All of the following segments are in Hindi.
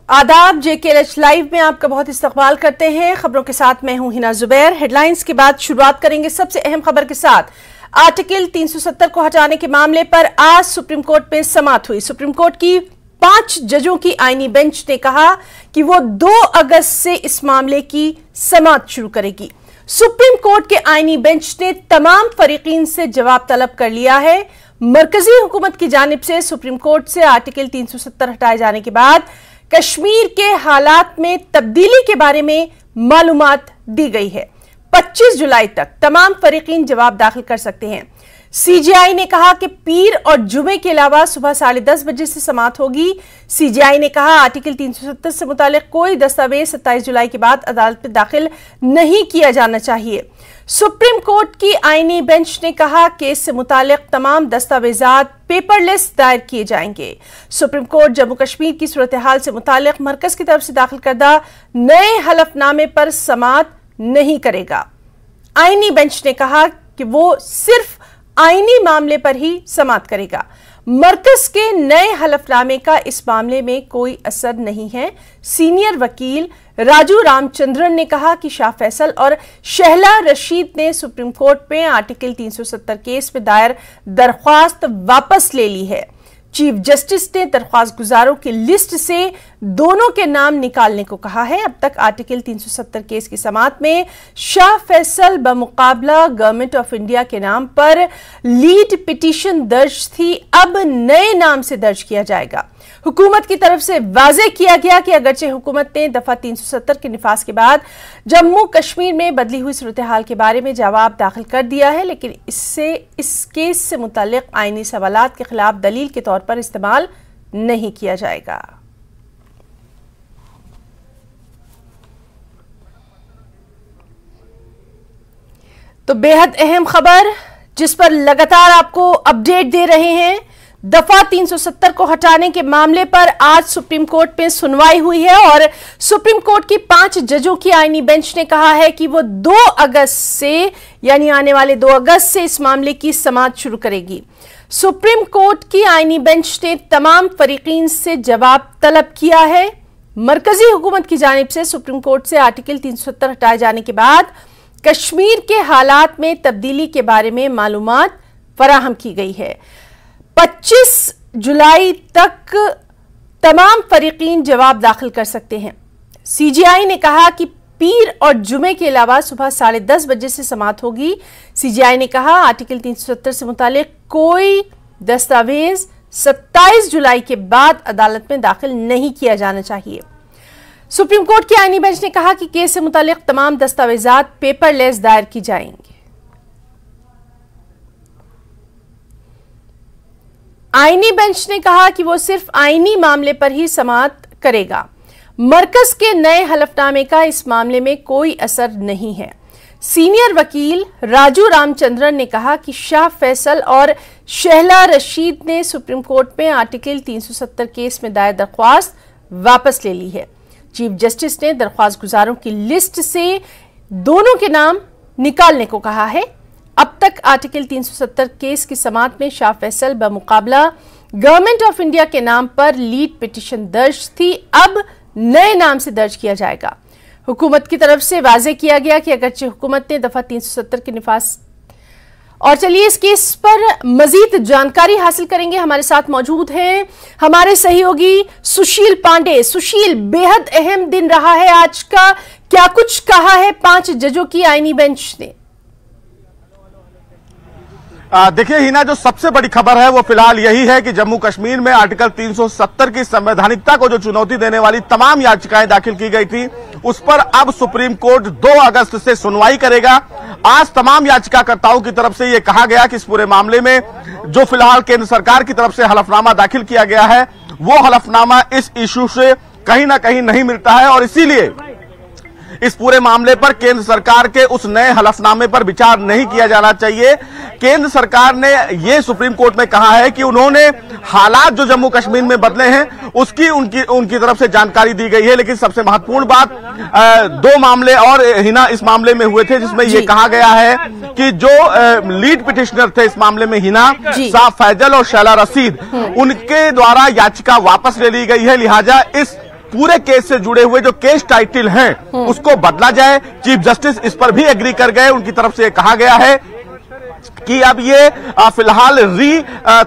आदाब, JKLH लाइव में आपका बहुत इस्तकबाल करते हैं। खबरों के साथ मैं हूं हिना जुबैर। हेडलाइंस के बाद शुरुआत करेंगे सबसे अहम खबर के साथ। आर्टिकल 370 को हटाने के मामले पर आज सुप्रीम कोर्ट में समाअत हुई। सुप्रीम कोर्ट की 5 जजों की आईनी बेंच ने कहा कि वो 2 अगस्त से इस मामले की समाअत शुरू करेगी। सुप्रीम कोर्ट के आईनी बेंच ने तमाम फरीकीन से जवाब तलब कर लिया है। मरकजी हुकूमत की जानिब से सुप्रीम कोर्ट से आर्टिकल 370 हटाए जाने के बाद कश्मीर के हालात में तब्दीली के बारे में मालूमात दी गई है। 25 जुलाई तक तमाम फरीकीन जवाब दाखिल कर सकते हैं। CJI ने कहा कि पीर और जुमे के अलावा सुबह 10:30 बजे से समाअत होगी। CJI ने कहा आर्टिकल 370 से मुतालिक कोई दस्तावेज 27 जुलाई के बाद अदालत में दाखिल नहीं किया जाना चाहिए। सुप्रीम कोर्ट की आईनी बेंच ने कहा केस से मुतालिक तमाम दस्तावेजात पेपरलेस दायर किए जाएंगे। सुप्रीम कोर्ट जम्मू कश्मीर की सूरत हाल से मुतालिक मरकज की तरफ से दाखिल करदा नए हलफनामे पर समाअत नहीं करेगा। आईनी बेंच ने कहा कि वो सिर्फ आईनी मामले पर ही समाअत करेगा। मरकज के नए हलफनामे का इस मामले में कोई असर नहीं है। सीनियर वकील राजू रामचंद्रन ने कहा कि शाह फैसल और शहला रशीद ने सुप्रीम कोर्ट में आर्टिकल 370 केस में दायर दरख्वास्त वापस ले ली है। चीफ जस्टिस ने दरख्वास्त गुजारों की लिस्ट से दोनों के नाम निकालने को कहा है। अब तक आर्टिकल 370 केस की समाअत में शाह फैसल बमुकाबला गवर्नमेंट ऑफ इंडिया के नाम पर लीड पिटीशन दर्ज थी, अब नए नाम से दर्ज किया जाएगा। हुकूमत की तरफ से वाज़ेह किया गया कि अगरचे हुकूमत ने दफा 370 के निफाज के बाद जम्मू कश्मीर में बदली हुई सूरत हाल के बारे में जवाब दाखिल कर दिया है, लेकिन इस केस से मुताल्लिक आईनी सवालात के खिलाफ दलील के तौर पर इस्तेमाल नहीं किया जाएगा। तो बेहद अहम खबर जिस पर लगातार आपको अपडेट दे रहे हैं। दफा 370 को हटाने के मामले पर आज सुप्रीम कोर्ट में सुनवाई हुई है और सुप्रीम कोर्ट की 5 जजों की आईनी बेंच ने कहा है कि वो 2 अगस्त से यानी आने वाले 2 अगस्त से इस मामले की समाअत शुरू करेगी। सुप्रीम कोर्ट की आईनी बेंच ने तमाम फरीकीन से जवाब तलब किया है। मरकजी हुकूमत की जानिब से सुप्रीम कोर्ट से आर्टिकल 370 हटाए जाने के बाद कश्मीर के हालात में तब्दीली के बारे में मालूमात फराहम की गई है। 25 जुलाई तक तमाम फरीकीन जवाब दाखिल कर सकते हैं। CJI ने कहा कि पीर और जुमे के अलावा सुबह 10:30 बजे से समाअत होगी। CJI ने कहा आर्टिकल 370 से मुतालिक कोई दस्तावेज 27 जुलाई के बाद अदालत में दाखिल नहीं किया जाना चाहिए। सुप्रीम कोर्ट की आईनी बेंच ने कहा कि केस से मुतालिक तमाम दस्तावेजात पेपरलेस दायर की जाएंगे। आईनी बेंच ने कहा कि वो सिर्फ आईनी मामले पर ही समाअत करेगा। मरकज के नए हलफनामे का इस मामले में कोई असर नहीं है। सीनियर वकील राजू रामचंद्रन ने कहा कि शाह फैसल और शहला रशीद ने सुप्रीम कोर्ट में आर्टिकल 370 केस में दायर दरख्वास्त वापस ले ली है। चीफ जस्टिस ने दरख्वास्त गुजारों की लिस्ट से दोनों के नाम निकालने को कहा है। अब तक आर्टिकल 370 केस की समाअत में शाह फैसल बमुकाबला गवर्नमेंट ऑफ इंडिया के नाम पर लीड पिटीशन दर्ज थी, अब नए नाम से दर्ज किया जाएगा। हुकूमत की तरफ से वाज़ेह किया गया कि अगरचे हुकूमत ने दफा 370 के निफाज और चलिए इस केस पर मजीद जानकारी हासिल करेंगे। हमारे साथ मौजूद हैं हमारे सहयोगी सुशील पांडे। सुशील, बेहद अहम दिन रहा है आज का, क्या कुछ कहा है 5 जजों की आईनी बेंच ने? देखिए हिना, जो सबसे बड़ी खबर है वो फिलहाल यही है कि जम्मू कश्मीर में आर्टिकल 370 की संवैधानिकता को जो चुनौती देने वाली तमाम याचिकाएं दाखिल की गई थी उस पर अब सुप्रीम कोर्ट 2 अगस्त से सुनवाई करेगा। आज तमाम याचिकाकर्ताओं की तरफ से ये कहा गया कि इस पूरे मामले में जो फिलहाल केंद्र सरकार की तरफ से हलफनामा दाखिल किया गया है वो हलफनामा इस इश्यू से कहीं ना कहीं नहीं मिलता है और इसीलिए इस पूरे मामले पर केंद्र सरकार के उस नए हलफनामे पर विचार नहीं किया जाना चाहिए। केंद्र सरकार ने यह सुप्रीम कोर्ट में कहा है कि उन्होंने हालात जो जम्मू कश्मीर में बदले हैं उसकी उनकी तरफ से जानकारी दी गई है, लेकिन सबसे महत्वपूर्ण बात 2 मामले और हिना इस मामले में हुए थे जिसमें यह कहा गया है कि जो लीड पिटिशनर थे इस मामले में हिना, शाह फैसल और शहला रशीद, उनके द्वारा याचिका वापस ले ली गई है। लिहाजा इस पूरे केस से जुड़े हुए जो केस टाइटल हैं उसको बदला जाए। चीफ जस्टिस इस पर भी एग्री कर गए। उनकी तरफ से कहा गया है कि अब ये फिलहाल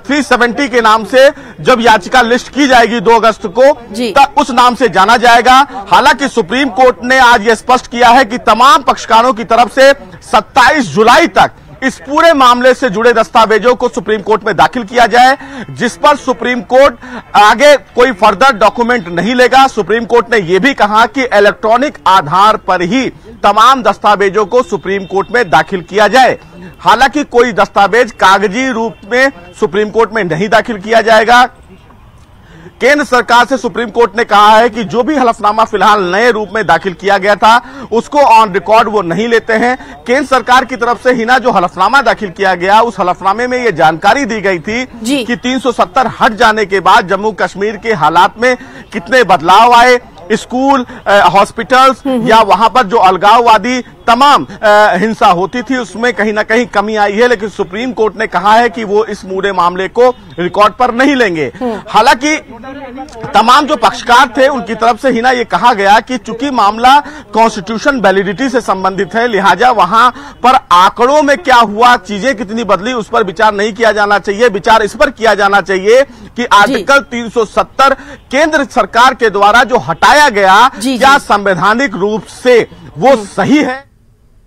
370 के नाम से जब याचिका लिस्ट की जाएगी 2 अगस्त को, तब उस नाम से जाना जाएगा। हालांकि सुप्रीम कोर्ट ने आज यह स्पष्ट किया है कि तमाम पक्षकारों की तरफ से 27 जुलाई तक इस पूरे मामले से जुड़े दस्तावेजों को सुप्रीम कोर्ट में दाखिल किया जाए, जिस पर सुप्रीम कोर्ट आगे कोई फर्दर डॉक्यूमेंट नहीं लेगा। सुप्रीम कोर्ट ने यह भी कहा कि इलेक्ट्रॉनिक आधार पर ही तमाम दस्तावेजों को सुप्रीम कोर्ट में दाखिल किया जाए। हालांकि कोई दस्तावेज कागजी रूप में सुप्रीम कोर्ट में नहीं दाखिल किया जाएगा। केंद्र सरकार से सुप्रीम कोर्ट ने कहा है कि जो भी हलफनामा फिलहाल नए रूप में दाखिल किया गया था उसको ऑन रिकॉर्ड वो नहीं लेते हैं। केंद्र सरकार की तरफ से हिना जो हलफनामा दाखिल किया गया उस हलफनामे में ये जानकारी दी गई थी कि 370 हट जाने के बाद जम्मू कश्मीर के हालात में कितने बदलाव आए। स्कूल, हॉस्पिटल्स या वहां पर जो अलगाववादी तमाम हिंसा होती थी उसमें कहीं ना कहीं कमी आई है, लेकिन सुप्रीम कोर्ट ने कहा है कि वो इस पूरे मामले को रिकॉर्ड पर नहीं लेंगे। हालांकि तमाम जो पक्षकार थे उनकी तरफ से हिना ये कहा गया कि चूंकि मामला कॉन्स्टिट्यूशन वैलिडिटी से संबंधित है, लिहाजा वहां पर आंकड़ों में क्या हुआ, चीजें कितनी बदली, उस पर विचार नहीं किया जाना चाहिए। विचार इस पर किया जाना चाहिए कि आर्टिकल 370 केंद्र सरकार के द्वारा जो हटाया गया क्या संवैधानिक रूप से वो सही है।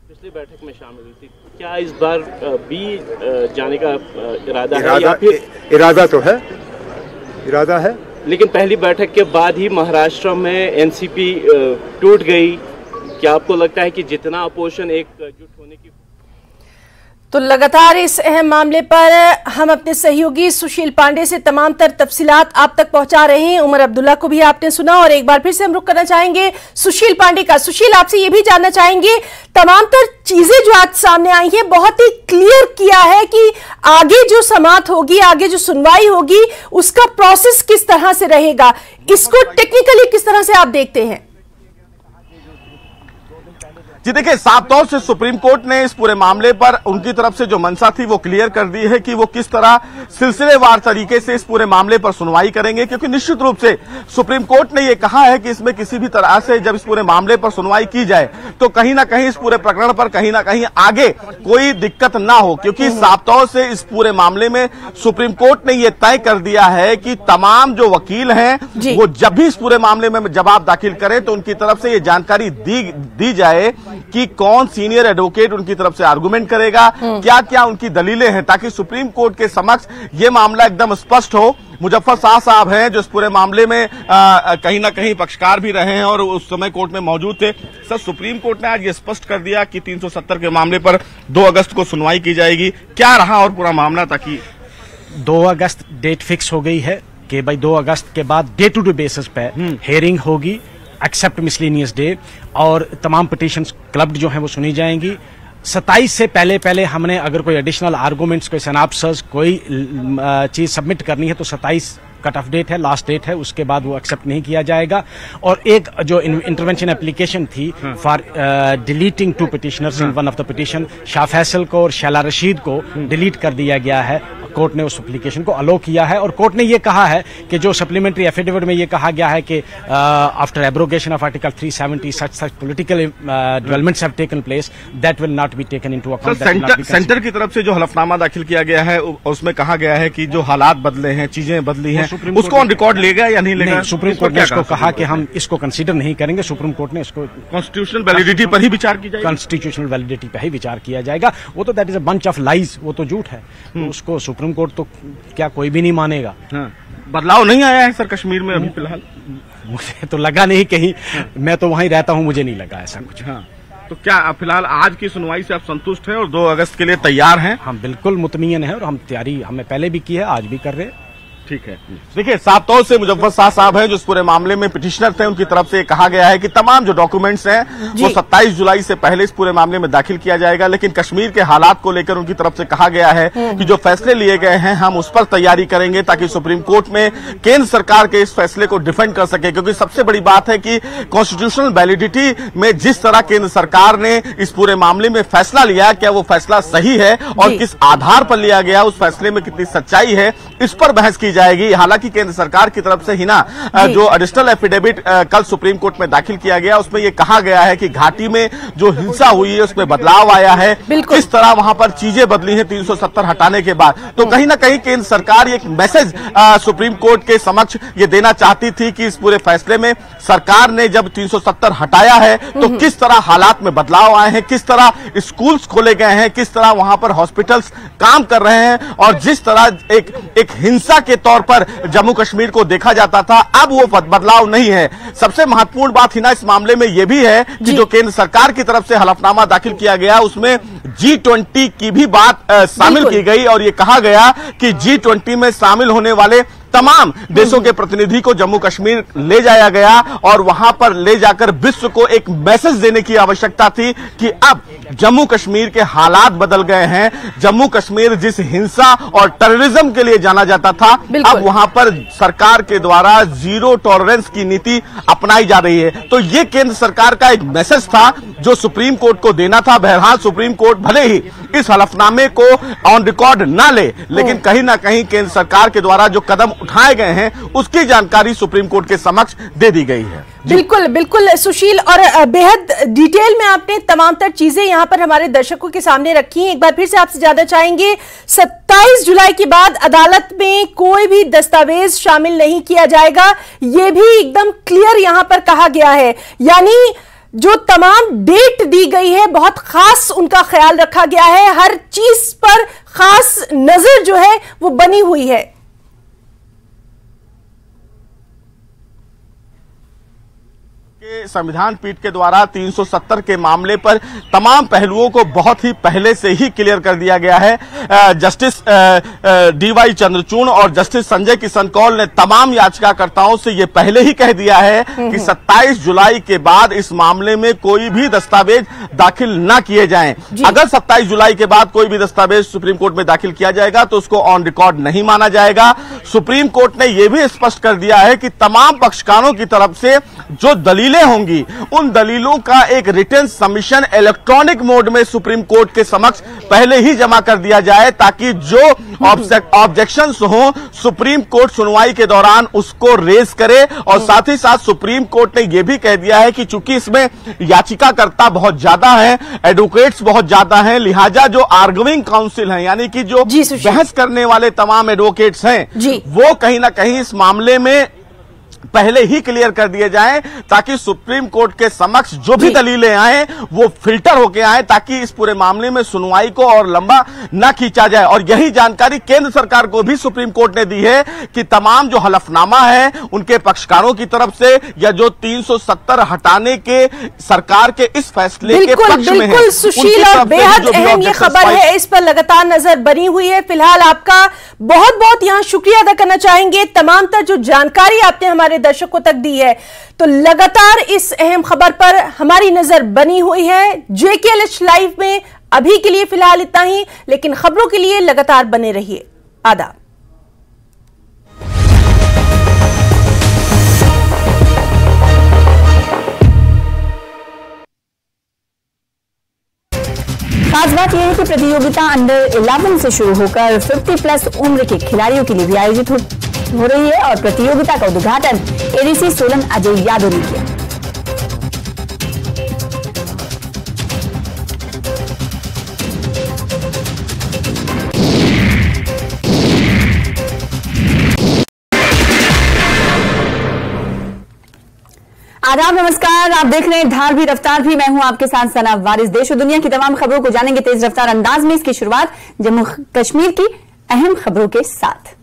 पिछली बैठक में शामिल हुई थी, क्या इस बार भी जाने का इरादा है या फिर इरादा तो है, इरादा है, लेकिन पहली बैठक के बाद ही महाराष्ट्र में एनसीपी टूट गई। क्या आपको लगता है कि जितना अपोजिशन एकजुट होने की। तो लगातार इस अहम मामले पर हम अपने सहयोगी सुशील पांडे से तमाम तर तफसीलात आप तक पहुंचा रहे हैं। उमर अब्दुल्ला को भी आपने सुना और एक बार फिर से हम रुख करना चाहेंगे सुशील पांडे का। सुशील, आपसे ये भी जानना चाहेंगे, तमाम तर चीजें जो आज सामने आई हैं बहुत ही क्लियर किया है कि आगे जो समाअत होगी, आगे जो सुनवाई होगी, उसका प्रोसेस किस तरह से रहेगा, इसको टेक्निकली किस तरह से आप देखते हैं? जी देखिए, साफ तौर से सुप्रीम कोर्ट ने इस पूरे मामले पर उनकी तरफ से जो मंशा थी वो क्लियर कर दी है कि वो किस तरह सिलसिलेवार तरीके से इस पूरे मामले पर सुनवाई करेंगे, क्योंकि निश्चित रूप से सुप्रीम कोर्ट ने ये कहा है कि इसमें किसी भी तरह से जब इस पूरे मामले पर सुनवाई की जाए तो कहीं ना कहीं इस पूरे प्रकरण पर कहीं ना कहीं आगे कोई दिक्कत ना हो, क्योंकि साफ तौर से इस पूरे मामले में सुप्रीम कोर्ट ने यह तय कर दिया है कि तमाम जो वकील हैं वो जब भी इस पूरे मामले में जवाब दाखिल करें तो उनकी तरफ से ये जानकारी दी जाए कि कौन सीनियर एडवोकेट उनकी तरफ से आर्गुमेंट करेगा, क्या क्या उनकी दलीलें हैं, ताकि सुप्रीम कोर्ट के समक्ष ये मामला एकदम स्पष्ट हो। मुजफ्फर शाह साहब हैं जो इस पूरे मामले में कहीं ना कहीं पक्षकार भी रहे हैं और उस समय कोर्ट में मौजूद थे। सर, सुप्रीम कोर्ट ने आज ये स्पष्ट कर दिया कि 370 के मामले पर 2 अगस्त को सुनवाई की जाएगी। क्या रहा और पूरा मामला, ताकि 2 अगस्त डेट फिक्स हो गई है कि भाई 2 अगस्त के बाद डे टू डे बेसिस पे हेयरिंग होगी एक्सेप्ट मिसलेनियस डे, और तमाम पिटीशंस क्लब्ड जो हैं वो सुनी जाएंगी। 27 से पहले हमने अगर कोई एडिशनल आर्गुमेंट्स, कोई सिनॉप्सिस, कोई चीज सबमिट करनी है तो 27 कट ऑफ डेट है, लास्ट डेट है, उसके बाद वो एक्सेप्ट नहीं किया जाएगा। और एक जो इंटरवेंशन एप्लीकेशन थी for deleting 2 petitioners in one of the petition, Shah Faisal को और शैला रशीद को डिलीट कर दिया गया है। कोर्ट ने उस एप्लीकेशन को अलो किया है और कोर्ट ने ये कहा है कि जो सप्लीमेंट्री एफिडेविट में ये कहा गया है कि after abrogation of article 370 such political developments have taken place that will not be taken into account. Centre की तरफ से जो हलफनामा दाखिल किया गया है उसमें कहा गया है कि जो हालात बदले हैं, चीजें बदली हैं, उसको ऑन रिकॉर्ड लेगा या नहीं लेगा? सुप्रीम कोर्ट ने इसको कहा कि हम इसको कंसीडर नहीं करेंगे। सुप्रीम कोर्ट ने इसको कॉन्स्टिट्यूशनल वैलिडिटी पर ही विचार किया जाएगा। कॉन्स्टिट्यूशनल वैलिडिटी पर ही विचार किया जाएगा। वो तो that is a bunch of lies, वो तो झूठ है, तो उसको सुप्रीम कोर्ट तो क्या कोई भी नहीं मानेगा। बदलाव नहीं आया है सर कश्मीर में अभी फिलहाल? मुझे तो लगा नहीं कहीं, मैं तो वहीं रहता हूं, मुझे नहीं लगा ऐसा कुछ। तो क्या फिलहाल आज की सुनवाई से आप संतुष्ट हैं और 2 अगस्त के लिए तैयार हैं? हम बिल्कुल मुतमईन हैं और हम तैयारी हमने पहले भी की है, आज भी कर रहे हैं। ठीक है। देखिए, साफ तौर से मुजफ्फर शाह साहब हैं जो इस पूरे मामले में पिटिशनर थे, उनकी तरफ से कहा गया है कि तमाम जो डॉक्यूमेंट्स हैं वो 27 जुलाई से पहले इस पूरे मामले में दाखिल किया जाएगा, लेकिन कश्मीर के हालात को लेकर उनकी तरफ से कहा गया है कि जो फैसले लिए गए हैं हम उस पर तैयारी करेंगे ताकि सुप्रीम कोर्ट में केंद्र सरकार के इस फैसले को डिफेंड कर सके। क्योंकि सबसे बड़ी बात है कि कॉन्स्टिट्यूशनल वैलिडिटी में जिस तरह केंद्र सरकार ने इस पूरे मामले में फैसला लिया, क्या वो फैसला सही है और किस आधार पर लिया गया, उस फैसले में कितनी सच्चाई है, इस पर बहस की जाएगी। हालांकि केंद्र सरकार की तरफ से हिना जो एडिशनल एफिडेविट कल सुप्रीम कोर्ट में दाखिल किया गया, उसमें यह कहा गया है कि घाटी में जो हिंसा हुई है उसमें बदलाव आया है, किस तरह वहां पर चीजें बदली हैं 370 हटाने के बाद। तो कहीं ना कहीं केंद्र सरकार एक मैसेज सुप्रीम कोर्ट के समक्ष ये देना चाहती थी कि इस पूरे फैसले में सरकार ने जब 370 हटाया है तो किस तरह हालात में बदलाव आए हैं, किस तरह स्कूल्स खोले गए हैं, किस तरह वहां पर हॉस्पिटल्स काम कर रहे हैं, और जिस तरह एक हिंसा के तौर पर जम्मू कश्मीर को देखा जाता था अब वो बदलाव नहीं है। सबसे महत्वपूर्ण बात हिना इस मामले में यह भी है कि जो केंद्र सरकार की तरफ से हलफनामा दाखिल किया गया उसमें G20 की भी बात शामिल की गई और ये कहा गया कि G20 में शामिल होने वाले तमाम देशों के प्रतिनिधि को जम्मू कश्मीर ले जाया गया और वहां पर ले जाकर विश्व को एक मैसेज देने की आवश्यकता थी कि अब जम्मू कश्मीर के हालात बदल गए हैं। जम्मू कश्मीर जिस हिंसा और टेररिज्म के लिए जाना जाता था अब वहां पर सरकार के द्वारा जीरो टॉलरेंस की नीति अपनाई जा रही है। तो ये केंद्र सरकार का एक मैसेज था जो सुप्रीम कोर्ट को देना था। बहरहाल सुप्रीम कोर्ट भले ही इस हलफनामे को ऑन रिकॉर्ड ना ले, लेकिन कहीं ना कहीं केंद्र सरकार के द्वारा जो कदम उठाए गए हैं उसकी जानकारी सुप्रीम कोर्ट के समक्ष दे दी गई है। बिल्कुल बिल्कुल सुशील, और बेहद डिटेल में आपने तमाम तर चीजें यहां पर हमारे दर्शकों के सामने रखी हैं। एक बार फिर से आपसे जानना चाहेंगे, 27 जुलाई के बाद अदालत में कोई भी दस्तावेज शामिल नहीं किया जाएगा, यह भी एकदम क्लियर यहां पर कहा गया है। यानी जो तमाम डेट दी गई है बहुत खास उनका ख्याल रखा गया है, हर चीज पर खास नजर जो है वो बनी हुई है। संविधान पीठ के द्वारा 370 के मामले पर तमाम पहलुओं को बहुत ही पहले से ही क्लियर कर दिया गया है। जस्टिस डीवाई चंद्रचूड़ और जस्टिस संजय किशन कौल ने तमाम याचिकाकर्ताओं से यह पहले ही कह दिया है कि 27 जुलाई के बाद इस मामले में कोई भी दस्तावेज दाखिल न किए जाएं। अगर 27 जुलाई के बाद कोई भी दस्तावेज सुप्रीम कोर्ट में दाखिल किया जाएगा तो उसको ऑन रिकॉर्ड नहीं माना जाएगा। सुप्रीम कोर्ट ने यह भी स्पष्ट कर दिया है कि तमाम पक्षकारों की तरफ से जो दलीलें होंगी उन दलीलों का एक रिटन सबमिशन इलेक्ट्रॉनिक मोड में सुप्रीम कोर्ट के समक्ष पहले ही जमा कर दिया जाए ताकि जो ऑब्जेक्शंस हो सुप्रीम कोर्ट सुनवाई के दौरान उसको रेज करे। और साथ ही साथ सुप्रीम कोर्ट ने यह भी कह दिया है कि चूंकि इसमें याचिकाकर्ता बहुत ज्यादा हैं, एडवोकेट्स बहुत ज्यादा हैं, लिहाजा जो आर्गुइंग काउंसिल हैं यानी कि जो बहस करने वाले तमाम एडवोकेट्स हैं वो कहीं ना कहीं इस मामले में पहले ही क्लियर कर दिए जाएं ताकि सुप्रीम कोर्ट के समक्ष जो भी दलीलें आए वो फिल्टर होके आए ताकि इस पूरे मामले में सुनवाई को और लंबा न खींचा जाए। और यही जानकारी केंद्र सरकार को भी सुप्रीम कोर्ट ने दी है कि तमाम जो हलफनामा है उनके पक्षकारों की तरफ से या जो 370 हटाने के सरकार के इस फैसले के पक्ष में है, सुशील और बेहद अहम ये खबर है, इस पर लगातार नजर बनी हुई है। फिलहाल आपका बहुत बहुत यहां शुक्रिया अदा करना चाहेंगे, तमाम तर जो जानकारी आपने हमारे दर्शकों तक दी है। तो लगातार इस अहम खबर पर हमारी नजर बनी हुई है। JKLH लाइव में अभी के लिए फिलहाल इतना ही, लेकिन खबरों के लिए लगातार बने रहिए। आदाब। खास बात यह है कि प्रतियोगिता अंडर 11 से शुरू होकर 50+ उम्र के खिलाड़ियों के लिए भी आयोजित हो रही है और प्रतियोगिता का उद्घाटन ADC सोलन अजय यादव ने किया। आदाब, नमस्कार, आप देख रहे हैं धार भी रफ्तार भी। मैं हूं आपके साथ सना वारिस। देश और दुनिया की तमाम खबरों को जानेंगे तेज रफ्तार अंदाज में। इसकी शुरुआत जम्मू कश्मीर की अहम खबरों के साथ।